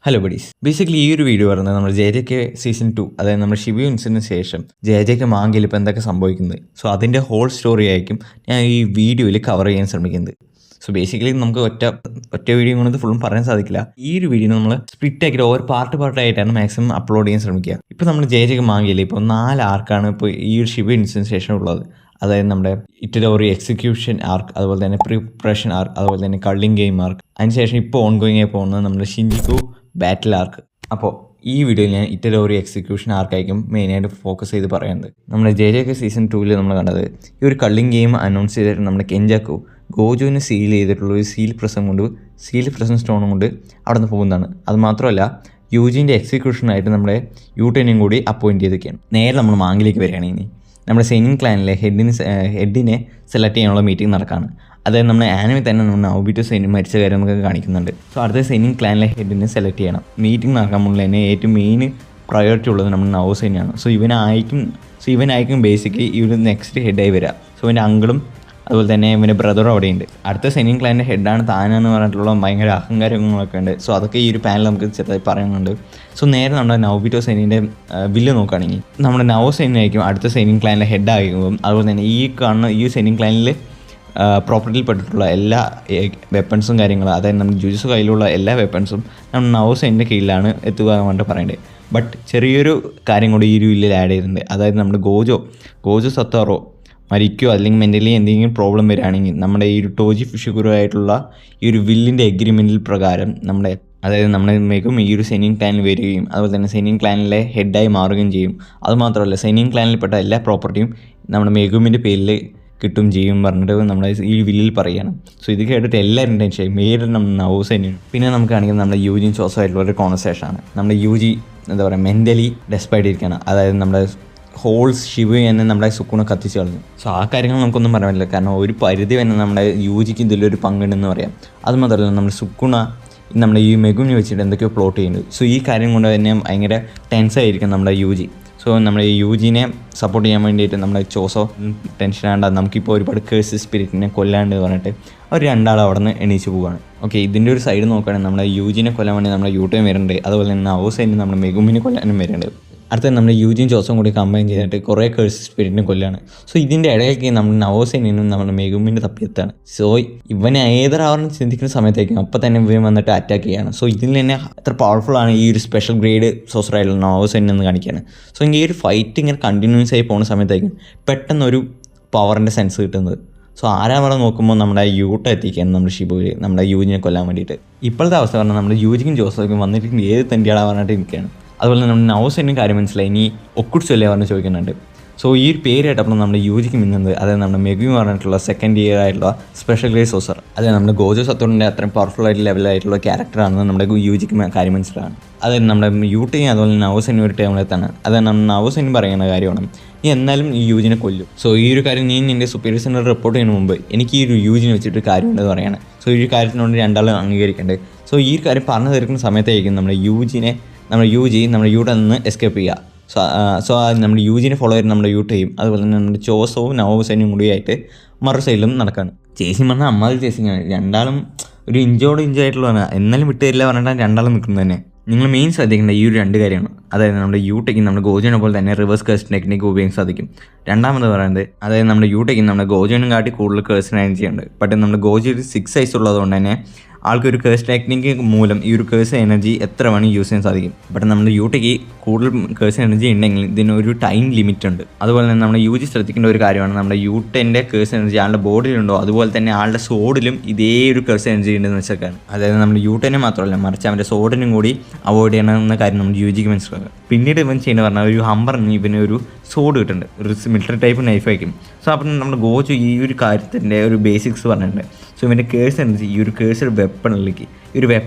Hello buddies. Basically ഈ ഒരു video പറയുന്നത് നമ്മൾ JJK സീസൺ 2, അതായത് നമ്മുടെ ഷിബു ഇൻസിഡൻറ്റിന് ശേഷം JJK മാങ്കയിൽ ഇപ്പോൾ എന്തൊക്കെ സംഭവിക്കുന്നത്, സോ അതിൻ്റെ ഹോൾ സ്റ്റോറി ആയിരിക്കും ഞാൻ ഈ വീഡിയോയിൽ കവർ ചെയ്യാൻ ശ്രമിക്കുന്നത്. സോ ബേസിക്കലി നമുക്ക് ഒറ്റ വീഡിയോ കൊണ്ട് ഫുള്ളും പറയാൻ സാധിക്കില്ല. ഈ ഒരു വീഡിയോ നമ്മൾ സ്പ്ലിറ്റ് ആക്കിയിട്ട് ഓരോ പാർട്ടായിട്ടാണ് മാക്സിമം അപ്ലോഡ് ചെയ്യാൻ ശ്രമിക്കുക. ഇപ്പോൾ നമ്മൾ JJK മാങ്കയിൽ ഇപ്പോൾ 4 ആർക്കാണ് ഇപ്പോൾ ഈ ഒരു ഷിബു ഇൻസിഡൻറ്റിന് ശേഷം ഉള്ളത്. അതായത് നമ്മുടെ ഇറ്റലോറി എക്സിക്യൂഷൻ ആർക്ക്, അതുപോലെ തന്നെ പ്രിപ്പറേഷൻ ആർക്ക്, അതുപോലെ തന്നെ കള്ളിങ് ഗെയിം ആർക്ക്, അതിനുശേഷം ഇപ്പോൾ ഓൺഗോയിങ് ആയി പോകുന്നത് നമ്മുടെ ഷിൻജിക്കു ബാറ്റിൽ ആർക്ക്. അപ്പോൾ ഈ വീഡിയോയിൽ ഞാൻ ഇറ്റലോറി എക്സിക്യൂഷൻ ആർക്കായിരിക്കും മെയിനായിട്ട് ഫോക്കസ് ചെയ്ത് പറയുന്നത്. നമ്മുടെ JJK സീസൺ 2 നമ്മൾ കണ്ടത് ഈ ഒരു കള്ളിങ് ഗെയിം അനൗൺസ് ചെയ്തിട്ട് നമ്മുടെ കെഞ്ചാക്കു ഗോജുവിനെ സീൽ ചെയ്തിട്ടുള്ള ഒരു സീൽ പ്രസൻ സ്റ്റോണും കൊണ്ട് അവിടെ നിന്ന് പോകുന്നതാണ്. അതുമാത്രമല്ല യൂജിൻ്റെ എക്സിക്യൂഷനായിട്ട് നമ്മുടെ യൂട്ടനെയും കൂടി അപ്പോയിൻറ്റ് ചെയ്തൊക്കെയാണ്. നേരെ നമ്മൾ മാങ്കിലേക്ക് വരികയാണെങ്കിൽ നമ്മുടെ സൈനിങ് ക്ലാനിലെ ഹെഡിനെ സെലക്ട് ചെയ്യാനുള്ള മീറ്റിംഗ് നടക്കുകയാണ്. അതായത് നമ്മുടെ ആനിമി തന്നെ നമ്മുടെ നൗബിറ്റോ സൈന്യം മരിച്ച കാര്യം നമുക്ക് കാണിക്കുന്നുണ്ട്. സോ അടുത്ത സൈനിങ് ക്ലാനിലെ ഹെഡിനെ സെലക്ട് ചെയ്യണം. മീറ്റിംഗ് നടക്കാൻ മുന്നിൽ തന്നെ ഏറ്റവും മെയിൻ പ്രയോറിറ്റി ഉള്ളത് നമ്മുടെ നവോ സൈന്യമാണ്. സോ ഇവനായിരിക്കും ബേസിക്കലി ഈ ഒരു നെക്സ്റ്റ് ഹെഡായി വരിക. സോ ഇവൻ്റെ അങ്കിളും അതുപോലെ തന്നെ ഇവൻ്റെ ബ്രദറും അവിടെയുണ്ട്. അടുത്ത സൈനിങ് ക്ലാനിൻ്റെ ഹെഡാണ് താനെന്ന് പറഞ്ഞിട്ടുള്ള ഭയങ്കര അഹങ്കാരങ്ങളൊക്കെ ഉണ്ട്. സോ അതൊക്കെ ഈ ഒരു പാനൽ നമുക്ക് ചെറുതായി പറയുന്നുണ്ട്. സോ നേരെ നമ്മുടെ നൗബിറ്റോ സൈന്യൻ്റെ വില്ല് നോക്കുകയാണെങ്കിൽ നമ്മുടെ നവോ സൈന്യമായിരിക്കും അടുത്ത സൈനിങ് ക്ലാനിലെ ഹെഡായിരിക്കും. അതുപോലെ തന്നെ ഈ സൈനിങ് ക്ലാനിൽ പ്രോപ്പർട്ടിയിൽ പെട്ടിട്ടുള്ള എല്ലാ വെപ്പൺസും കാര്യങ്ങളും, അതായത് നമ്മുടെ ജുജുസ് കയ്യിലുള്ള എല്ലാ വെപ്പൺസും നമ്മുടെ നവോ സൈന്യൻ്റെ കീഴിലാണ് എത്തുക എന്ന് പറഞ്ഞിട്ട് പറയേണ്ടത്. ബട്ട് ചെറിയൊരു കാര്യം കൂടി ഈ ഒരു വില്ലിൽ ആഡ് ചെയ്തിട്ടുണ്ട്. അതായത് നമ്മുടെ ഗോജോ സത്താറോ മരിക്കുകയോ അല്ലെങ്കിൽ മെൻ്റലി എന്തെങ്കിലും പ്രോബ്ലം വരികയാണെങ്കിൽ നമ്മുടെ ഈ ഒരു ടോജി ഫിഷിഗുരു ആയിട്ടുള്ള ഈ ഒരു വില്ലിൻ്റെ എഗ്രിമെൻറ്റിൽ പ്രകാരം അതായത് നമ്മുടെ മെഗും ഈ ഒരു സൈനിങ് ക്ലാനിൽ വരികയും അതുപോലെ തന്നെ സൈനിങ് ക്ലാനിലെ ഹെഡായി മാറുകയും ചെയ്യും. അതുമാത്രമല്ല സൈനിങ് ക്ലാനിൽപ്പെട്ട എല്ലാ പ്രോപ്പർട്ടിയും നമ്മുടെ മെഗുമിൻ്റെ പേരിൽ കിട്ടും ചെയ്യും പറഞ്ഞിട്ട് നമ്മുടെ ഈ വില്ലിൽ പറയുകയാണ്. സോ ഇത് കേട്ടിട്ട് എല്ലാവരും ടെൻഷനായി, മെയിൻ നമ്മുടെ നവോ സൈന്യം. പിന്നെ നമുക്ക് കാണിക്കുന്നത് നമ്മുടെ യൂജിയും ചോസോ ആയിട്ടുള്ള ഒരു കോൺവെർസേഷനാണ്. നമ്മുടെ യൂജി എന്താ പറയുക മെൻ്റലി ഡെസ്പൈഡ് ഇരിക്കുകയാണ്. അതായത് നമ്മുടെ ഹോൾസ് ഷിബു എന്നെ നമ്മുടെ സുക്കുണ കത്തിച്ച് കളഞ്ഞു. സോ ആ കാര്യങ്ങൾ നമുക്കൊന്നും പറയാൻ പറ്റില്ല, കാരണം ഒരു പരിധി തന്നെ നമ്മുടെ യൂജിക്ക് ഇതിലൊരു പങ്കുണ്ടെന്ന് പറയാം. അതുമാത്രമല്ല നമ്മുടെ സുക്കുണ നമ്മുടെ ഈ മെഗുവിനെ വെച്ചിട്ട് എന്തൊക്കെയോ പ്ലോട്ട് ചെയ്യുന്നുണ്ട്. സോ ഈ കാര്യം കൊണ്ട് തന്നെ ഭയങ്കര ടെൻസായിരിക്കും നമ്മുടെ യൂജി. സോ നമ്മുടെ ഈ യൂജിനെ സപ്പോർട്ട് ചെയ്യാൻ വേണ്ടിയിട്ട് നമ്മുടെ ചോസോ ടെൻഷനാണ്ട് നമുക്കിപ്പോൾ ഒരുപാട് കേഴ്സ് സ്പിരിറ്റിനെ കൊല്ലാണ്ട് പറഞ്ഞിട്ട് അവർ രണ്ടാളും അവിടെ നിന്ന് എണീച്ച് പോവുകയാണ്. ഓക്കെ, ഇതിൻ്റെ ഒരു സൈഡ് നോക്കുകയാണെങ്കിൽ നമ്മുടെ യൂജിനെ കൊല്ലാൻ വേണ്ടി നമ്മുടെ യൂട്ടയും വരുന്നുണ്ട്. അതുപോലെ തന്നെ നവോ സൈന്യം നമ്മുടെ മെഗുമിനെ കൊല്ലാനും വരുന്നുണ്ട്. അടുത്ത നമ്മുടെ യൂജിയും ജോസും കൂടി കമ്പൈൻ ചെയ്തിട്ട് കുറേ കേഴ്സ് സ്പിരിറ്റിനെ കൊല്ലാണ്. സോ ഇതിൻ്റെ ഇടയിലേക്ക് നമ്മുടെ നവോ സൈന്യനും നമ്മുടെ മെഗുമിൻ്റെ തപ്പിയെത്താണ്. സോ ഇവനെ ഏതൊരാവരണം ചിന്തിക്കുന്ന സമയത്തേക്കും അപ്പം തന്നെ ഇവൻ വന്നിട്ട് അറ്റാക്ക് ചെയ്യാണ്. സോ ഇതിൽ തന്നെ എത്ര പവർഫുള്ളാണ് ഈ ഒരു സ്പെഷ്യൽ ഗ്രേഡ് സോസറായിട്ടുള്ള നവോ സൈന്യം എന്ന് കാണിക്കുകയാണ്. സോ ഈ ഒരു ഫൈറ്റ് ഇങ്ങനെ കണ്ടിന്യൂസ് ആയി പോകുന്ന സമയത്തേക്കും പെട്ടെന്നൊരു പവറിൻ്റെ സെൻസ് കിട്ടുന്നത്. സോ ആരാവിടെ നോക്കുമ്പോൾ നമ്മുടെ യൂട്ട എത്തിക്കുകയാണ് നമ്മുടെ ഷിബുവിൽ നമ്മുടെ യൂജിനെ കൊല്ലാൻ വേണ്ടിയിട്ട്. ഇപ്പോഴത്തെ അവസ്ഥ പറഞ്ഞാൽ നമ്മുടെ യൂജിക്കും ജോസഫിനും വന്നിട്ട് ഏത് തെണ്ടിയാടാ പറഞ്ഞിട്ട് നിൽക്കുകയാണ്. അതുപോലെ തന്നെ നമ്മുടെ നവോ സൈന്യം കാര്യം മനസ്സിലായി, ഇനി ഒക്കുട്സല്ലേ പറഞ്ഞ് ചോദിക്കുന്നുണ്ട്. സോ ഈ ഒരു പേര് കേട്ടപ്പോൾ നമ്മുടെ യൂജിക്ക് മിന്നുന്നത് അതായത് നമ്മുടെ മെഗു പറഞ്ഞിട്ടുള്ള സെക്കൻഡ് ഇയർ ആയിട്ടുള്ള സ്പെഷ്യൽ ഗ്രേഡ് സോസർ, അതായത് നമ്മുടെ ഗോജോ സത്തോറിൻ്റെ അത്രയും പവർഫുൾ ആയിട്ട് ലെവലായിട്ടുള്ള ക്യാരക്ടറാണെന്ന് നമ്മുടെ യൂജിക്ക് കാര്യം മനസ്സിലാണ്. അതായത് നമ്മുടെ യൂട്ടയും അതുപോലെ നവോ സൈന്യം ഒരു ടൈമിലെത്താണ്. അതായത് നമ്മുടെ നവോ സൈന്യം പറയുന്ന കാര്യമാണ് നീ എന്നാലും ഈ യൂജിനെ കൊല്ലും. സോ ഈ ഒരു കാര്യം നീ എൻ്റെ സുപ്പീരിയർസിനെ റിപ്പോർട്ട് ചെയ്യുന്ന മുമ്പ് എനിക്ക് ഈ ഒരു യൂജിനെ വെച്ചിട്ട് കാര്യമുണ്ടെന്ന് പറയുകയാണ്. സോ ഈ ഒരു കാര്യത്തിനോട് രണ്ടാളും അംഗീകരിക്കേണ്ടത്. സോ ഈ ഒരു കാര്യം പറഞ്ഞു തീർക്കുന്ന സമയത്തായിരിക്കും നമ്മുടെ യൂജി നമ്മുടെ യൂട്ട നിന്ന് എസ്കേപ്പ് ചെയ്യുക. സോ നമ്മുടെ യൂജിനെ ഫോളോ ചെയ്ത് നമ്മുടെ യൂട്ടയും അതുപോലെ തന്നെ നമ്മുടെ ചോസവും നവോ സൈന്യം കൂടിയായിട്ട് മറു സൈഡിലും നടക്കുകയാണ്. ചേച്ചി പറഞ്ഞാൽ അമ്മാതിരി ചേച്ചിങ്ങാണ്. രണ്ടാളും ഒരു ഇഞ്ചായിട്ടുള്ളതാണ്, എന്നാലും വിട്ട് തരില്ല പറഞ്ഞിട്ടാണ് രണ്ടാളും നിൽക്കുന്നത് തന്നെ. നിങ്ങൾ മെയിൻ ശ്രദ്ധിക്കേണ്ട ഈ ഒരു 2 കാര്യമാണ്. അതായത് നമ്മുടെ യൂട്ടയ്ക്കും നമ്മുടെ ഗോജോനെ പോലെ തന്നെ റിവേഴ്സ് കേഴ്സ് ടെക്നിക്ക് ഉപയോഗിക്കാൻ സാധിക്കും. രണ്ടാമത് പറയുന്നത് അതായത് നമ്മുടെ യൂട്ടയ്ക്കും നമ്മുടെ ഗോജോനും കാട്ടി കൂടുതൽ കേഴ്സ് എനർജി ഉണ്ട്. ബട്ട് നമ്മുടെ ഗോജോ ഒരു 6 സൈസ് ഉള്ളതുകൊണ്ട് തന്നെ ആൾക്കൊരു കേഴ്സ് ടെക്നിക്ക് മൂലം ഈ ഒരു കേഴ്സ് എനർജി എത്ര വേണമെങ്കിൽ യൂസ് ചെയ്യാൻ സാധിക്കും. ബട്ട് നമ്മുടെ യൂട്ടയ്ക്ക് കൂടുതൽ കേഴ്സ് എനർജി ഉണ്ടെങ്കിൽ ഇതിനൊരു ടൈം ലിമിറ്റ് ഉണ്ട്. അതുപോലെ തന്നെ നമ്മുടെ യൂജി ശ്രദ്ധിക്കേണ്ട ഒരു കാര്യമാണ്, നമ്മുടെ യൂട്ടൻ്റെ കേഴ്സ് എനർജി ആളുടെ ബോഡിയിലുണ്ടോ അതുപോലെ തന്നെ ആളുടെ സോഡിലും ഇതേ ഒരു കേഴ്സ് എനർജി ഉണ്ടെന്ന് വെച്ചേക്കാണ്. അതായത് നമ്മുടെ യൂട്ടനെ മാത്രമല്ല മറിച്ച് അവൻ്റെ സോഡിനും കൂടി അവോയ്ഡ് ചെയ്യണമെന്ന കാര്യം നമ്മുടെ യൂജിക്ക് മനസ്സിലാക്കുക. പിന്നീട് ഇവൻ ചെയ്യുന്ന പറഞ്ഞാൽ ഒരു ഹമ്പറിന് ഇവന് ഒരു സോഡ് കിട്ടുന്നുണ്ട്, ഒരു മിലിറ്ററി ടൈപ്പ് നൈഫ് ആയിരിക്കും. സോ അപ്പം നമ്മുടെ ഗോജു ഈ ഒരു കാര്യത്തിൻ്റെ ഒരു ബേസിക്സ് പറഞ്ഞിട്ടുണ്ട്. സോ ഇവൻ്റെ കേഴ്സ് എനർജി ഈ ഒരു കേഴ്സഡ് വെപ്പണിലേക്ക്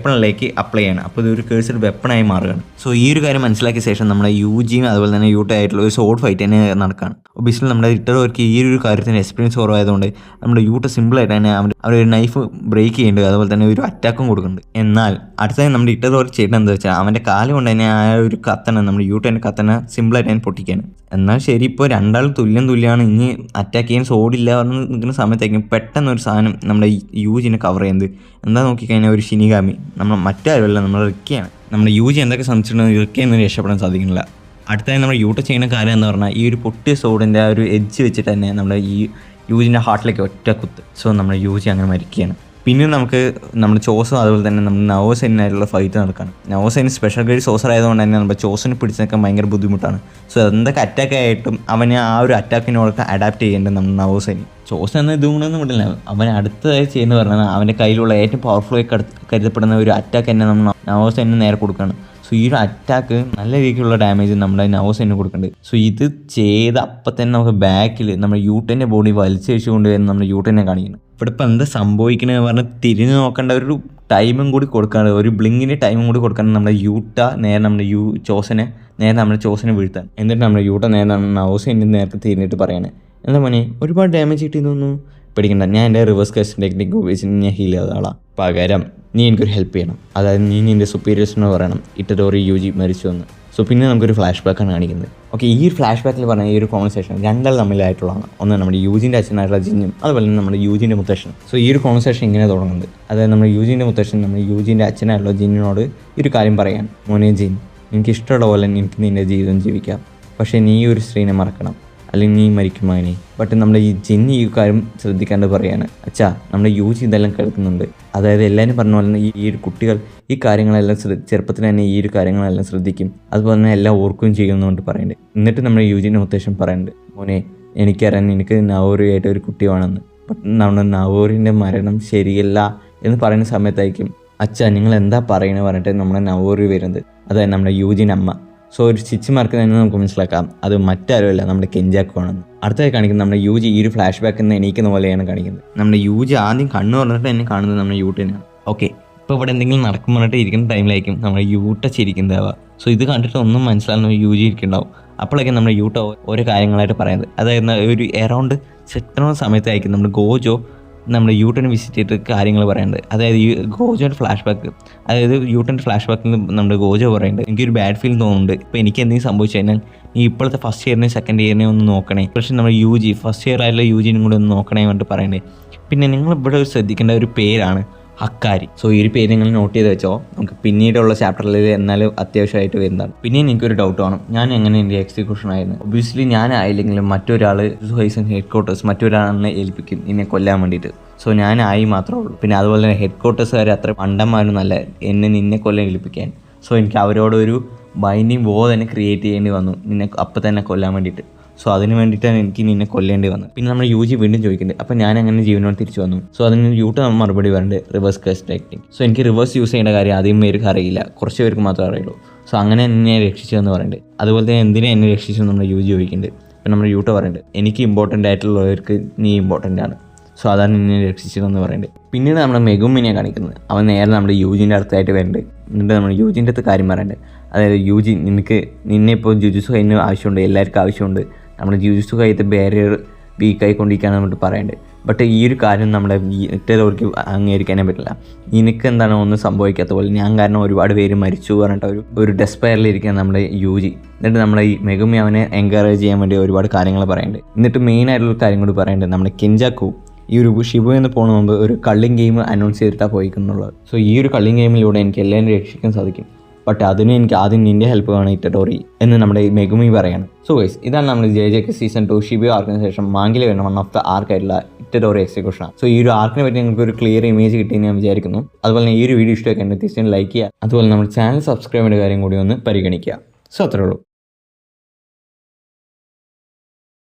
അപ്ലൈ ചെയ്യണം. അപ്പോൾ ഇതൊരു കേഴ്സഡ് വെപ്പണായി മാറുകയാണ്. സോ ഈ ഒരു കാര്യം മനസ്സിലാക്കിയ ശേഷം നമ്മുടെ യൂജിയും അതുപോലെ തന്നെ യൂട്ട ആയിട്ടുള്ള ഒരു സോഡ് ഫൈറ്റ് തന്നെ നടക്കുകയാണ്. ഒബിയസ്ലി നമ്മുടെ ഇട്ടവർക്ക് ഈ ഒരു കാര്യത്തിന് എക്സ്പീരിയൻസ് കുറവായതുകൊണ്ട് നമ്മുടെ യൂട്ട സിമ്പിളായിട്ട് തന്നെ അവർ ഒരു നൈഫ് ബ്രേക്ക് ചെയ്യുന്നുണ്ട്, അതുപോലെ തന്നെ ഒരു അറ്റാക്കും കൊടുക്കുന്നുണ്ട്. എന്നാൽ അടുത്തതായി നമ്മുടെ ഇട്ടവർ ചെയ്യുന്നത് എന്താ വെച്ചാൽ അവൻ്റെ കാല് കൊണ്ട് തന്നെ ആ ഒരു കത്തന നമ്മുടെ യൂട്ടൻ്റെ കത്തന സിമ്പിളായിട്ട് തന്നെ പൊട്ടിക്കുകയാണ്. എന്നാൽ ശരി, ഇപ്പോൾ രണ്ടാൾ തുല്യമാണ്, ഇനി അറ്റാക്ക് ചെയ്യാൻ സോഡില്ല പറഞ്ഞ് നിൽക്കുന്ന സമയത്തേക്കും പെട്ടെന്നൊരു സാധനം നമ്മുടെ യൂജിനെ കവർ ചെയ്യുന്നത് എന്താ നോക്കിക്കഴിഞ്ഞാൽ ഒരു ഷിനിഗ ഷിനിഗാമി നമ്മൾ മറ്റാരുമല്ല, നമ്മൾ റിക്കയാണ്. നമ്മുടെ യൂജി എന്തൊക്കെ ശ്രമിച്ചിട്ടുണ്ടെങ്കിൽ റിക്കയൊന്നും രക്ഷപ്പെടാൻ സാധിക്കുന്നില്ല. അടുത്തായി നമ്മൾ യൂട്ട ചെയ്യുന്ന കാര്യം എന്ന് പറഞ്ഞാൽ ഈ ഒരു പൊട്ടിയ സോഡിൻ്റെ ആ ഒരു എഡ്ജ് വെച്ചിട്ട് തന്നെ നമ്മുടെ ഈ യൂജിൻ്റെ ഹാർട്ടിലേക്ക് ഒറ്റ കുത്ത്. സോ നമ്മുടെ യൂജി അങ്ങനെ മരിക്കുകയാണ്. പിന്നെ നമുക്ക് നമ്മുടെ ചോസും അതുപോലെ തന്നെ നമ്മുടെ നവോസൈനായിട്ടുള്ള ഫൈറ്റ് നടക്കുകയാണ്. നവോസൈൻ സ്പെഷ്യൽ ഗ്രേഡ് സോസർ ആയതുകൊണ്ട് തന്നെ നമ്മുടെ ചോസിനെ പിടിച്ച് നിൽക്കാൻ ഭയങ്കര ബുദ്ധിമുട്ടാണ്. സോ എന്തൊക്കെ അറ്റാക്ക് ആയിട്ടും അവനെ ആ ഒരു അറ്റാക്കിനോടൊക്കെ അഡാപ്റ്റ് ചെയ്യേണ്ടത് നമ്മുടെ നവോസൈൻ. ചോസ് എന്ന ഇതുകൊണ്ടൊന്നും വിടില്ല. അവൻ അടുത്തതായി ചെയ്യുന്നത് പറഞ്ഞാൽ അവൻ്റെ കയ്യിലുള്ള ഏറ്റവും പവർഫുള്ളായി കരുതപ്പെടുന്ന ഒരു അറ്റാക്ക് തന്നെ നമ്മൾ നവോസൈനിന് നേരെ കൊടുക്കുകയാണ്. സോ ഈ ഒരു അറ്റാക്ക് നല്ല രീതിയിലുള്ള ഡാമേജ് നമ്മുടെ നവോസൈനിന് കൊടുക്കുന്നുണ്ട്. സോ ഇത് ചെയ്ത് അപ്പം തന്നെ നമുക്ക് ബാക്കിൽ നമ്മുടെ യൂട്ടൻ്റെ ബോഡി വലിച്ചഴിച്ചു കൊണ്ടുവരുന്ന നമ്മുടെ യൂട്ടനെ കാണിക്കുന്നു. ഇവിടെ ഇപ്പം എന്താ സംഭവിക്കണമെന്ന് പറഞ്ഞാൽ തിരിഞ്ഞ് നോക്കേണ്ട ഒരു ടൈമും കൂടി കൊടുക്കാണ്, ഒരു ബ്ലിങ്ങിൻ്റെ ടൈമും കൂടി കൊടുക്കാണ്. നമ്മുടെ യൂട്ട നേരെ നമ്മുടെ നമ്മുടെ ചോസിനെ വീഴ്ത്താൻ. എന്നിട്ട് നമ്മുടെ യൂട്ട നേരെ നമ്മുടെ നവോസൈനിൻ്റെ നേരത്തെ തിരിഞ്ഞിട്ട് പറയാണ്, എന്താ മോനെ ഒരുപാട് ഡാമേജ് കിട്ടി തോന്നുന്നു, പേടിക്കണ്ട, ഞാൻ എൻ്റെ റിവേഴ്സ് കേസ് ടെക്നിക്ക് ഉപയോഗിച്ചിട്ട് ഞാൻ ഹീൽ ചെയ്ത ആളാണ്. പകരം നീ എനിക്കൊരു ഹെൽപ്പ് ചെയ്യണം, അതായത് നീ നിൻ്റെ സുപ്പീരിയേഴ്സിനോട് പറയണം ഇറ്റഡോറി യൂജി മരിച്ചു എന്ന്. സോ പിന്നെ നമുക്കൊരു ഫ്ലാഷ് ബാക്കാണ് കാണിക്കുന്നത്. ഓക്കെ, ഈ ഫ്ലാഷ് ബാക്കിൽ പറഞ്ഞ ഈ ഒരു കോൺവെർസേഷൻ രണ്ടാൾ തമ്മിലായിട്ടുള്ളതാണ്. ഒന്ന് നമ്മുടെ യൂജിൻ്റെ അച്ഛനായിട്ടുള്ള ജിന്നും അതുപോലെ തന്നെ നമ്മുടെ യൂജിൻ്റെ മുത്തശ്ശൻ. സോ ഈ ഒരു കോൺവെർസേഷൻ ഇങ്ങനെ തുടങ്ങുന്നത്, അതായത് നമ്മുടെ യൂജിൻ്റെ മുത്തശ്ശൻ നമ്മുടെ യൂജിൻ്റെ അച്ഛനായിട്ടുള്ള ജിന്നിനോട് ഈ ഒരു കാര്യം പറയാൻ, മോനെ ജിൻ, എനിക്ക് ഇഷ്ടമുള്ള പോലെ എനിക്ക് നിൻ്റെ ജീവിതം ജീവിക്കാം, പക്ഷേ നീ ഒരു സ്ത്രീനെ മറക്കണം, അല്ലെങ്കിൽ നീ മരിക്കുമാനെ. ബട്ട് നമ്മുടെ ഈ ജിന്നി ഈ കാര്യം ശ്രദ്ധിക്കാണ്ട് പറയാണ്, അച്ഛാ നമ്മുടെ യൂജി ഇതെല്ലാം കേൾക്കുന്നുണ്ട്, അതായത് എല്ലാവരും പറഞ്ഞ പോലെ ഈ ഒരു കുട്ടികൾ ഈ കാര്യങ്ങളെല്ലാം ചെറുപ്പത്തിൽ തന്നെ ഈ ഒരു കാര്യങ്ങളെല്ലാം ശ്രദ്ധിക്കും, അതുപോലെ തന്നെ എല്ലാം ഓർക്കുകയും ചെയ്യുന്നതുകൊണ്ട് പറയുന്നുണ്ട്. എന്നിട്ട് നമ്മുടെ യൂജിൻ്റെ മുത്തശ്ശൻ പറയുന്നുണ്ട്, മോനെ എനിക്കറിയാൻ എനിക്ക് നവോറിയായിട്ട് ഒരു കുട്ടി വേണമെന്ന്, ബട്ട് നമ്മുടെ നവോറിൻ്റെ മരണം ശരിയല്ല എന്ന് പറയുന്ന സമയത്തായിരിക്കും അച്ഛാ നിങ്ങൾ എന്താ പറയണമെന്ന് പറഞ്ഞിട്ട് നമ്മുടെ നവോറി വരുന്നത്, അതായത് നമ്മുടെ യൂജിൻ്റെ അമ്മ. സോ ഒരു സ്റ്റിച്ച് തന്നെ നമുക്ക് മനസ്സിലാക്കാം അത് മറ്റാരുമല്ല നമ്മുടെ കെഞ്ചാക്കോ ആണെന്ന്. അടുത്തായി കാണിക്കുന്നത് നമ്മുടെ യൂജി ഈ ഒരു ഫ്ലാഷ് ബാക്കിൽ നിന്ന് എണീക്കുന്ന പോലെയാണ് കാണിക്കുന്നത്. നമ്മുടെ യൂജി ആദ്യം കണ്ണു പറഞ്ഞിട്ട് എന്നെ കാണുന്നത് നമ്മുടെ യൂട്ടിനാണ്. ഓക്കെ, ഇപ്പോൾ ഇവിടെ എന്തെങ്കിലും നടക്കും പറഞ്ഞിട്ട് ഇരിക്കുന്ന ടൈമിലായിരിക്കും നമ്മുടെ യൂട്ട ചിരിക്കുന്നതാവുക. സോ ഇത് കണ്ടിട്ട് ഒന്നും മനസ്സിലാകുന്ന യൂജി ഇരിക്കുന്നുണ്ടാവും. അപ്പോഴേക്കും നമ്മുടെ യൂട്ട ഓരോ കാര്യങ്ങളായിട്ട് പറയുന്നത്, അതായത് ഒരു എറൗണ്ട് സെറ്റുന്ന സമയത്തായിരിക്കും നമ്മുടെ ഗോജോ നമ്മുടെ യൂട്ടനെ വിസിറ്റ് ചെയ്തിട്ട് കാര്യങ്ങൾ പറയുന്നത്. അതായത് ഈ ഗോജോയുടെ ഫ്ലാഷ് ബാക്ക്, അതായത് യൂട്ടൻ്റെ ഫ്ലാഷ് ബാക്കിൽ നമ്മുടെ ഗോജോ പറയുന്നുണ്ട്, എനിക്കൊരു ബാഡ് ഫീൽ തോന്നുന്നുണ്ട്, ഇപ്പോൾ എനിക്ക് എന്തെങ്കിലും സംഭവിച്ചു കഴിഞ്ഞാൽ നീ ഇപ്പോഴത്തെ ഫസ്റ്റ് ഇയറിനെയും സെക്കൻഡ് ഇയറിനെയും ഒന്ന് നോക്കണേ, പക്ഷേ നമ്മുടെ യൂജി ഫസ്റ്റ് ഇയർ ആയിട്ടുള്ള യൂജിനും കൂടെ ഒന്ന് നോക്കണേ പറഞ്ഞിട്ട് പറയണ്ടേ. പിന്നെ നിങ്ങൾ ഇവിടെ ശ്രദ്ധിക്കേണ്ട ഒരു പേരാണ് ഹക്കാരി. സോ ഈ ഒരു പേര് നിങ്ങൾ നോട്ട് ചെയ്ത് വെച്ചോ, നമുക്ക് പിന്നീടുള്ള ചാപ്റ്ററിൽ എന്നാലും അത്യാവശ്യമായിട്ട് വരുന്നതാണ്. പിന്നെ എനിക്കൊരു ഡൗട്ട് വേണം, ഞാൻ എങ്ങനെ എൻ്റെ എക്സിക്യൂഷൻ ആയിരുന്നു? ഒബ്വിയസ്ലി ഞാനായില്ലെങ്കിലും മറ്റൊരാൾ ഹൈസൻ ഹെഡ് ക്വാർട്ടേഴ്സ് മറ്റൊരാളെ ഏൽപ്പിക്കും എന്നെ കൊല്ലാൻ വേണ്ടിയിട്ട്. സോ ഞാനായി മാത്രമേ ഉള്ളൂ. പിന്നെ അതുപോലെ തന്നെ ഹെഡ് ക്വാർട്ടേഴ്സുകാർ അത്ര മണ്ടന്മാരും നല്ല നിന്നെ കൊല്ലാൻ ഏൽപ്പിക്കാൻ. സോ എനിക്ക് അവരോടൊരു ബൈൻഡിങ് വോ തന്നെ ക്രിയേറ്റ് ചെയ്യേണ്ടി വന്നു നിന്നെ അപ്പം തന്നെ കൊല്ലാൻ വേണ്ടിയിട്ട്. സോ അതിന് വേണ്ടിയിട്ടാണ് എനിക്ക് നിന്നെ കൊല്ലേണ്ടി വന്നത്. പിന്നെ നമ്മൾ യൂജി വീണ്ടും ചോദിക്കുന്നുണ്ട്, അപ്പോൾ ഞാൻ അങ്ങനെ ജീവനോട് തിരിച്ചു വന്നു. സോ അതിന് യൂട്ട് നമ്മൾ മറുപടി പറയുന്നുണ്ട് റിവേഴ്സ് കേസ് ടെക്നിക്. സോ എനിക്ക് റിവേഴ്സ് യൂസ് ചെയ്യേണ്ട കാര്യം ആദ്യം പേർക്ക് അറിയില്ല, കുറച്ച് പേർക്ക് മാത്രമേ അറിയുള്ളൂ. സോ അങ്ങനെ എന്നെ രക്ഷിച്ചതെന്ന് പറയുന്നുണ്ട്. അതുപോലെ തന്നെ എന്തിനെ എന്നെ രക്ഷിച്ചു നമ്മുടെ യൂജി ചോദിക്കുന്നുണ്ട്. അപ്പം നമ്മുടെ യൂട്ട പറയുന്നുണ്ട്, എനിക്ക് ഇമ്പോർട്ടൻ്റ് ആയിട്ടുള്ളവർക്ക് നീ ഇമ്പോർട്ടൻ്റ് ആണ്, സോ അതാണ് നിന്നെ രക്ഷിച്ചതെന്ന് പറയുന്നുണ്ട്. പിന്നീട് നമ്മുടെ മെഗുമിനെ കാണിക്കുന്നത്, അവൻ നേരെ നമ്മുടെ യൂജിൻ്റെ അടുത്തായിട്ട് വരുന്നുണ്ട്. എന്നിട്ട് നമ്മുടെ യൂജിൻ്റെ അടുത്ത് കാര്യം പറയുന്നുണ്ട്, അതായത് യൂജി നിന്നെ ഇപ്പോൾ ജുജുത്സു കൈന് ആവശ്യമുണ്ട്, എല്ലാവർക്കും ആവശ്യമുണ്ട്, നമ്മുടെ ജുജുത്സു കൈത്തെ ബാരിയർ വീക്കായിക്കൊണ്ടിരിക്കുകയാണ് എന്നിട്ട് പറയുന്നുണ്ട്. ബട്ട് ഈ ഒരു കാര്യം നമ്മുടെ ഇറ്റവർക്ക് അംഗീകരിക്കാനേ പറ്റില്ല. നിനക്ക് എന്താണ് ഒന്നും സംഭവിക്കാത്ത പോലെ, ഞാൻ കാരണം ഒരുപാട് പേര് മരിച്ചു പറഞ്ഞിട്ട് ഒരു ഡെസ്പയറിലിരിക്കുകയാണ് നമ്മുടെ യൂജി. എന്നിട്ട് നമ്മുടെ ഈ മെഗുമി അവനെ എൻകറേജ് ചെയ്യാൻ വേണ്ടി ഒരുപാട് കാര്യങ്ങൾ പറയുന്നുണ്ട്. എന്നിട്ട് മെയിനായിട്ടുള്ള കാര്യം കൂടി പറയുന്നുണ്ട്, നമ്മുടെ കെഞ്ചാക്കു ഈ ഒരു ഷിബു എന്ന് പോകുന്ന മുമ്പ് ഒരു കള്ളിങ് ഗെയിം അനൗൺസ് ചെയ്തിട്ടാണ് പോയിക്കുന്നുള്ളത്. സോ ഈ ഒരു കള്ളിങ് ഗെയിമിലൂടെ എനിക്ക് എല്ലാവരും രക്ഷിക്കാൻ സാധിക്കും, ബട്ട് അതിന് എനിക്ക് ആദ്യം നിൻ്റെ ഹെൽപ്പ് വേണം ഇറ്റഡോറി എന്ന് നമ്മുടെ മെഗുമി പറയാണ്. സോ ഗൈസ്, ഇതാണ് നമ്മൾ JJK സീസൺ 2 ഷിബിയോ ആർക്കിന് ശേഷം മാങ്കിൽ വരുന്ന വൺ ഓഫ് ദ ആർക്കായിട്ടുള്ള ഇറ്റഡോറി എക്സിക്യൂഷൻ. സോ ഈ ഒരു ആർക്കിനെ പറ്റി നിങ്ങൾക്ക് ഒരു ക്ലിയർ ഇമേജ് കിട്ടിയെന്ന് ഞാൻ വിചാരിക്കുന്നു. അതുപോലെ തന്നെ ഈ ഒരു വീഡിയോ ഇഷ്ടമൊക്കെ തീർച്ചയായും ലൈക്ക് ചെയ്യുക. അതുപോലെ നമ്മുടെ ചാനൽ സബ്സ്ക്രൈബ് ചെയ്യേണ്ട കാര്യം കൂടി ഒന്ന് പരിഗണിക്കുക. സോ അത്രേ ഉള്ളൂ.